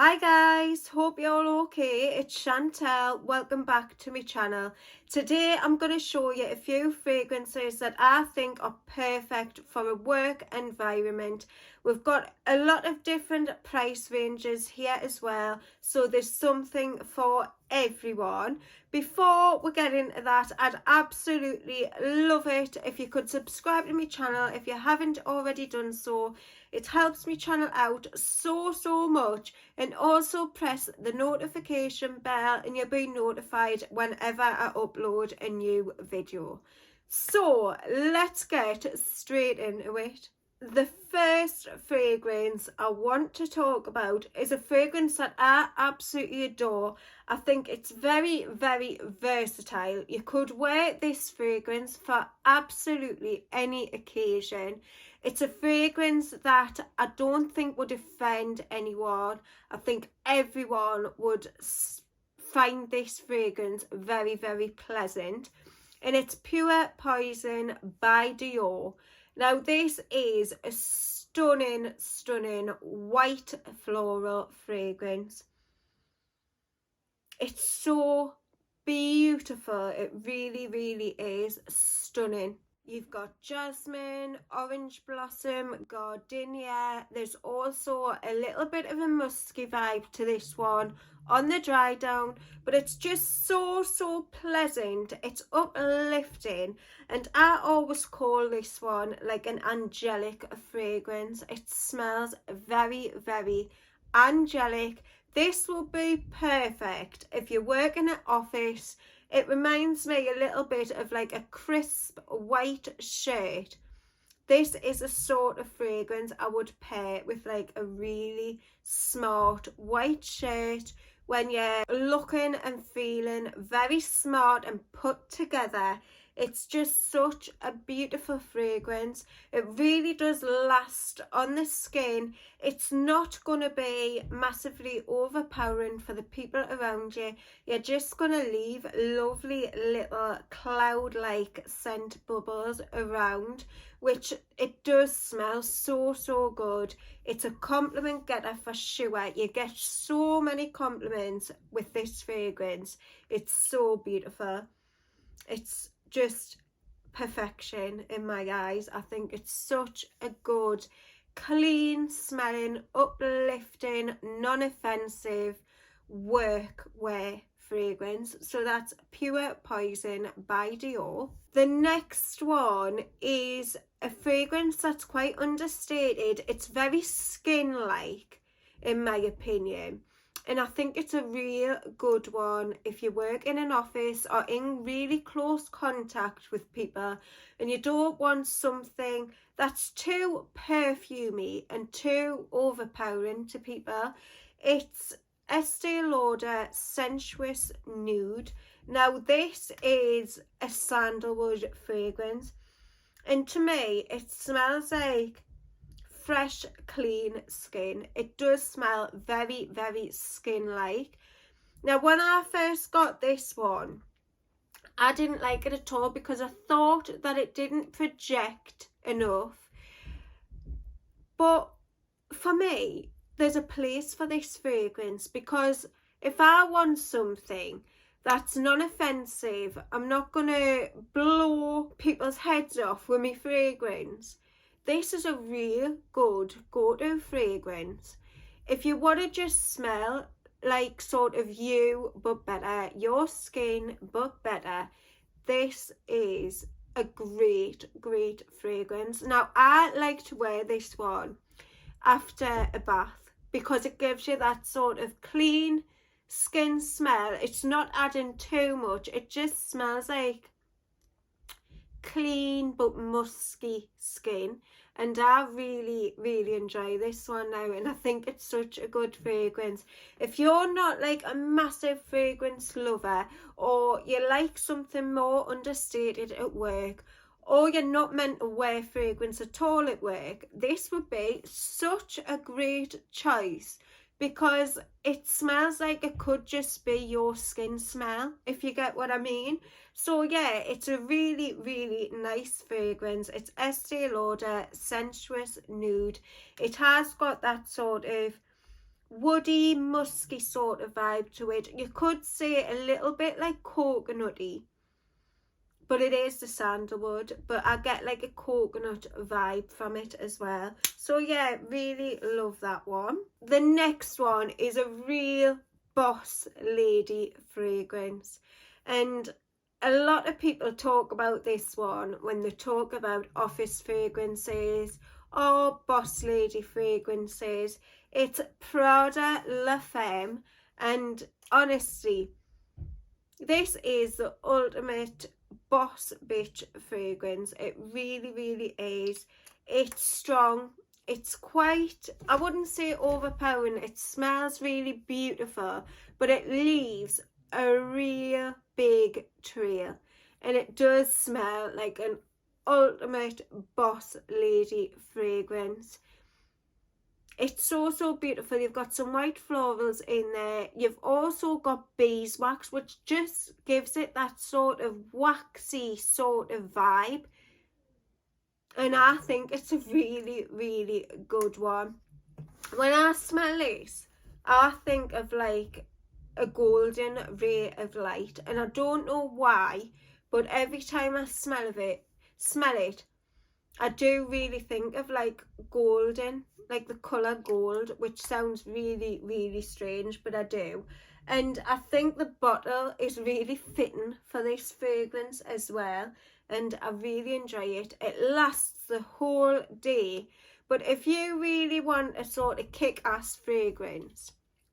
Hi guys, hope you're all okay. It's Chantel. Welcome back to my channel. Today I'm going to show you a few fragrances that I think are perfect for a work environment. We've got a lot of different price ranges here as well, so there's something for everyone. Before we get into that, I'd absolutely love it if you could subscribe to my channel if you haven't already done so. It helps me channel out so much, and also press the notification bell and you'll be notified whenever I upload a new video. So let's get straight into it. The first fragrance I want to talk about is a fragrance that I absolutely adore. I think it's very versatile. You could wear this fragrance for absolutely any occasion. It's a fragrance that I don't think would offend anyone. I think everyone would find this fragrance very pleasant. And it's Pure Poison by Dior. Now this is a stunning white floral fragrance. It's so beautiful. It really is stunning. You've got jasmine, orange blossom, gardenia. There's also a little bit of a musky vibe to this one on the dry down, but it's just so pleasant. It's uplifting, and I always call this one like an angelic fragrance. It smells very angelic. This will be perfect if you work in an office. It reminds me a little bit of like a crisp white shirt. This is a sort of fragrance I would pair with like a really smart white shirt when you're looking and feeling very smart and put together. It's just such a beautiful fragrance. It really does last on the skin. It's not going to be massively overpowering for the people around you. You're just going to leave lovely little cloud-like scent bubbles around, which it does smell so good. It's a compliment getter for sure. You get so many compliments with this fragrance. It's so beautiful. It's just perfection in my eyes. I think it's such a good, clean smelling, uplifting, non-offensive workwear fragrance. So that's Pure Poison by Dior. The next one is a fragrance that's quite understated. It's very skin-like in my opinion. And I think it's a real good one if you work in an office or in really close contact with people and you don't want something that's too perfumey and too overpowering to people. It's Estee Lauder Sensuous Nude. Now this is a sandalwood fragrance, and to me it smells like fresh, clean skin. It does smell very skin-like. Now when I first got this one, I didn't like it at all because I thought that it didn't project enough. But for me, there's a place for this fragrance, because if I want something that's non-offensive, I'm not gonna blow people's heads off with my fragrance. This is a real good go-to fragrance. If you want to just smell like sort of you but better, your skin but better, this is a great fragrance. Now I like to wear this one after a bath because it gives you that sort of clean skin smell. It's not adding too much. It just smells like clean but musky skin, and I really enjoy this one now, and I think it's such a good fragrance. If you're not like a massive fragrance lover, or you like something more understated at work, or you're not meant to wear fragrance at all at work, this would be such a great choice, because it smells like it could just be your skin smell, if you get what I mean. So yeah, it's a really nice fragrance. It's Estee Lauder Sensuous Nude. It has got that sort of woody, musky sort of vibe to it. You could say a little bit like coconutty, but it is the sandalwood, but I get like a coconut vibe from it as well. So yeah, really love that one. The next one is a real boss lady fragrance, and a lot of people talk about this one when they talk about office fragrances or boss lady fragrances. It's Prada La Femme, and honestly, this is the ultimate boss bitch fragrance. It really, really is. It's strong. It's quite, I wouldn't say overpowering. It smells really beautiful, but it leaves a real big trail. And it does smell like an ultimate boss lady fragrance. It's so beautiful. You've got some white florals in there. You've also got beeswax, which just gives it that sort of waxy sort of vibe. And I think it's a really, really good one. When I smell this, I think of like a golden ray of light. And I don't know why, but every time I smell it, I do really think of like golden, like the colour gold, which sounds really, really strange, but I do. And I think the bottle is really fitting for this fragrance as well, and I really enjoy it. It lasts the whole day, but if you really want a sort of kick-ass fragrance,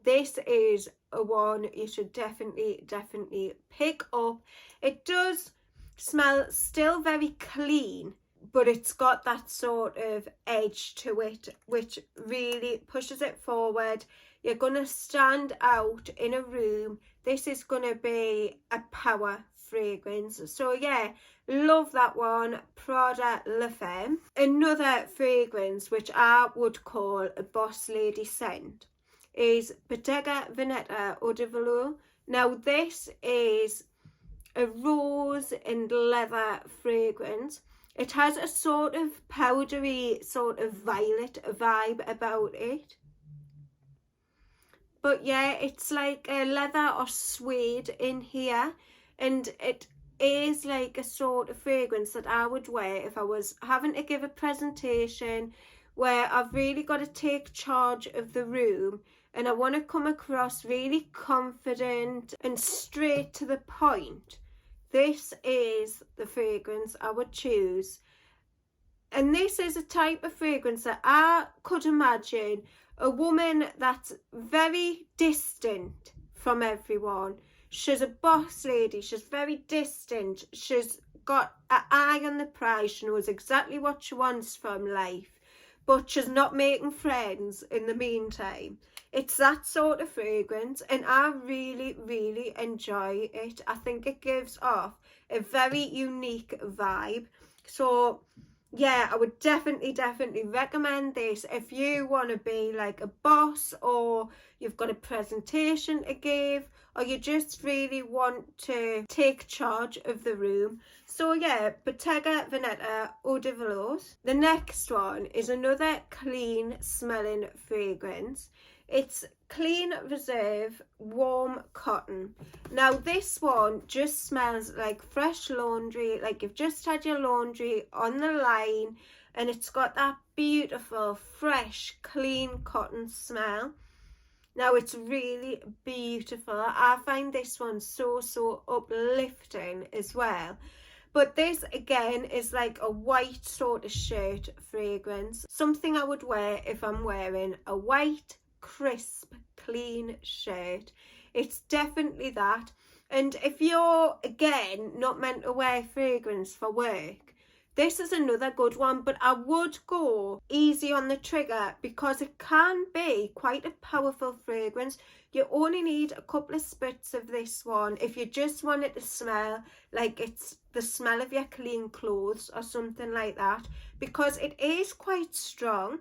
this is a one you should definitely pick up. It does smell still very clean, but it's got that sort of edge to it, which really pushes it forward. You're going to stand out in a room. This is going to be a power fragrance. So yeah, love that one, Prada La Femme. Another fragrance which I would call a boss lady scent is Bottega Veneta Eau de Velours. Now this is a rose and leather fragrance. It has a sort of powdery, sort of violet vibe about it. But yeah, it's like a leather or suede in here. And it is like a sort of fragrance that I would wear if I was having to give a presentation where I've really got to take charge of the room and I want to come across really confident and straight to the point. This is the fragrance I would choose. And this is a type of fragrance that I could imagine a woman that's very distant from everyone. She's a boss lady. She's very distant. She's got an eye on the prize. She knows exactly what she wants from life, but she's not making friends in the meantime. It's that sort of fragrance, and I really enjoy it. I think it gives off a very unique vibe. So yeah, I would definitely recommend this if you want to be like a boss, or you've got a presentation to give, or you just really want to take charge of the room. So yeah, Bottega Veneta Eau de Velours. The next one is another clean smelling fragrance. It's Clean Reserve Warm Cotton. Now this one just smells like fresh laundry, like you've just had your laundry on the line, and it's got that beautiful fresh clean cotton smell. Now it's really beautiful. I find this one so uplifting as well. But this again is like a white sort of shirt fragrance, something I would wear if I'm wearing a white crisp clean shirt. It's definitely that. And if you're again not meant to wear fragrance for work, this is another good one, but I would go easy on the trigger because it can be quite a powerful fragrance. You only need a couple of spritz of this one if you just want it to smell like it's the smell of your clean clothes or something like that, because it is quite strong.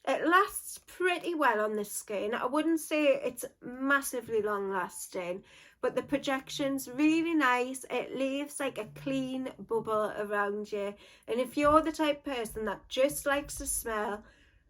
It lasts pretty well on the skin. I wouldn't say it's massively long lasting, but the projection's really nice. It leaves like a clean bubble around you. And if you're the type of person that just likes to smell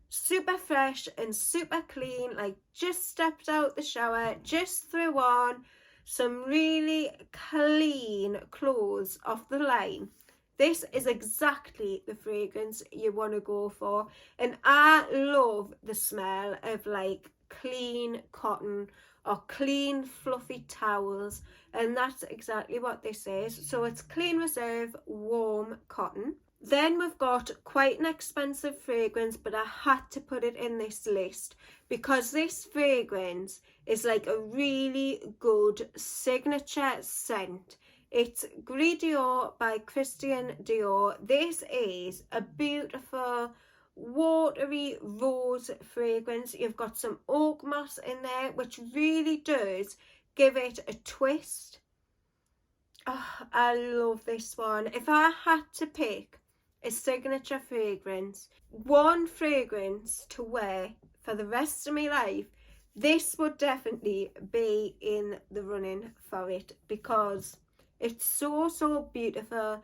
super fresh and super clean, like just stepped out the shower, just threw on some really clean clothes off the line. This is exactly the fragrance you want to go for. And I love the smell of like clean cotton or clean fluffy towels, and that's exactly what this is. So it's Clean Reserve Warm Cotton. Then we've got quite an expensive fragrance, but I had to put it in this list because this fragrance is like a really good signature scent. It's Gris Dior by Christian Dior. This is a beautiful watery rose fragrance. You've got some oak moss in there, which really does give it a twist. Oh, I love this one. If I had to pick a signature fragrance, one fragrance to wear for the rest of my life, this would definitely be in the running for it because it's so beautiful,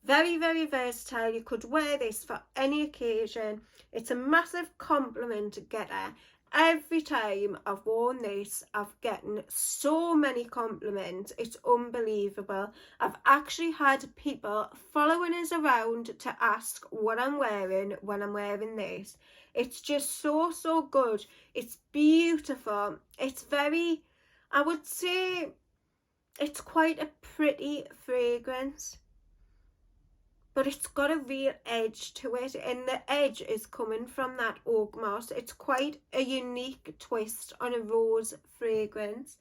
very versatile. You could wear this for any occasion. It's a massive compliment getter. Every time I've worn this, I've gotten so many compliments. It's unbelievable. I've actually had people following us around to ask what I'm wearing when I'm wearing this. It's just so good. It's beautiful. It's very, I would say, it's quite a pretty fragrance, but it's got a real edge to it, and the edge is coming from that oak moss. It's quite a unique twist on a rose fragrance,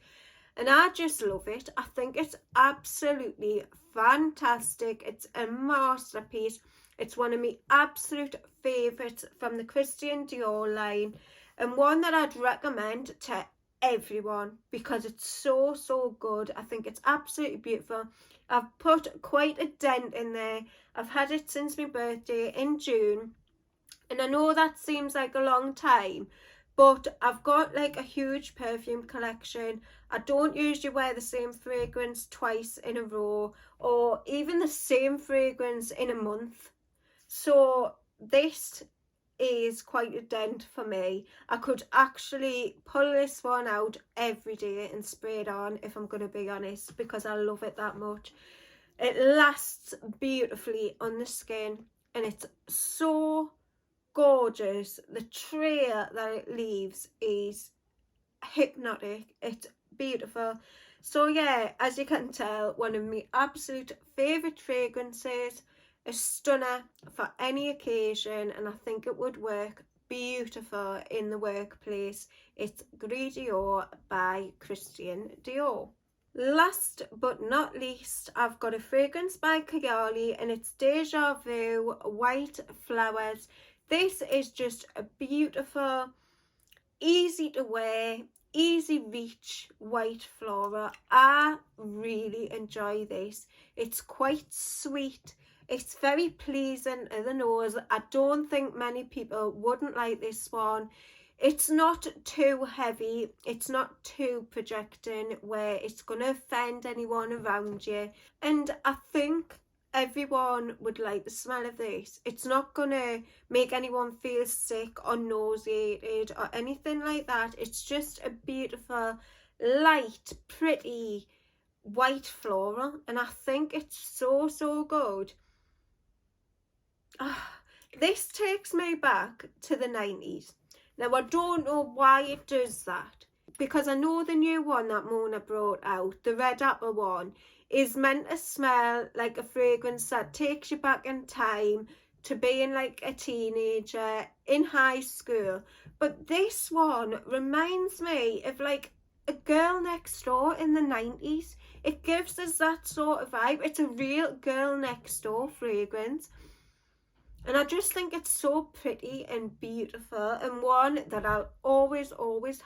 and I just love it. I think it's absolutely fantastic. It's a masterpiece. It's one of my absolute favourites from the Christian Dior line, and one that I'd recommend to everyone because it's so good. I think it's absolutely beautiful. I've put quite a dent in there. I've had it since my birthday in June, and I know that seems like a long time, but I've got like a huge perfume collection. I don't usually wear the same fragrance twice in a row, or even the same fragrance in a month. So this is quite a dent for me. I could actually pull this one out every day and spray it on, if I'm going to be honest, because I love it that much. It lasts beautifully on the skin, and it's so gorgeous. The trail that it leaves is hypnotic. It's beautiful. So yeah, as you can tell, one of my absolute favourite fragrances. A stunner for any occasion, and I think it would work beautiful in the workplace. It's Gris Dior by Christian Dior. Last but not least, I've got a fragrance by Kayali, and it's Deja Vu White Flowers. This is just a beautiful, easy to wear, easy reach white floral. I really enjoy this. It's quite sweet. It's very pleasing to the nose. I don't think many people wouldn't like this one. It's not too heavy. It's not too projecting where it's going to offend anyone around you. And I think everyone would like the smell of this. It's not going to make anyone feel sick or nauseated or anything like that. It's just a beautiful, light, pretty white floral. And I think it's so good. This takes me back to the 90s. Now, I don't know why it does that, because I know the new one that Mona brought out, the red apple one, is meant to smell like a fragrance that takes you back in time to being like a teenager in high school. But this one reminds me of like a girl next door in the 90s. It gives us that sort of vibe. It's a real girl next door fragrance. And I just think it's so pretty and beautiful, and one that I'll always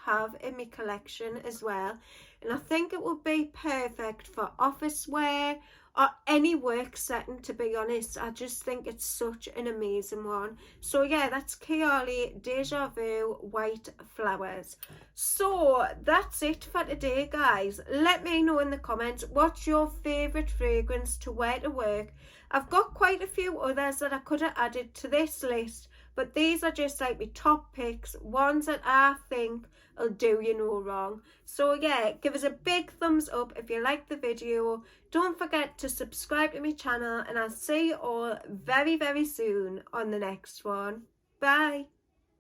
have in my collection as well. And I think it would be perfect for office wear or any work setting, to be honest. I just think it's such an amazing one. So yeah, that's Kayali Deja Vu White Flowers. So that's it for today, guys. Let me know in the comments what's your favourite fragrance to wear to work. I've got quite a few others that I could have added to this list, but these are just like my top picks, ones that I think will do you no wrong. So yeah, give us a big thumbs up if you like the video. Don't forget to subscribe to my channel, and I'll see you all very, very soon on the next one. Bye.